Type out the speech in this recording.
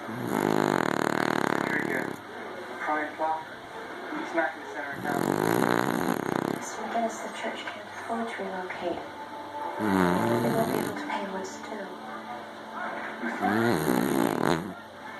Trigger, crying clock, smack in the center of town. So I guess the church can't afford to relocate. They won't be able to pay what's due.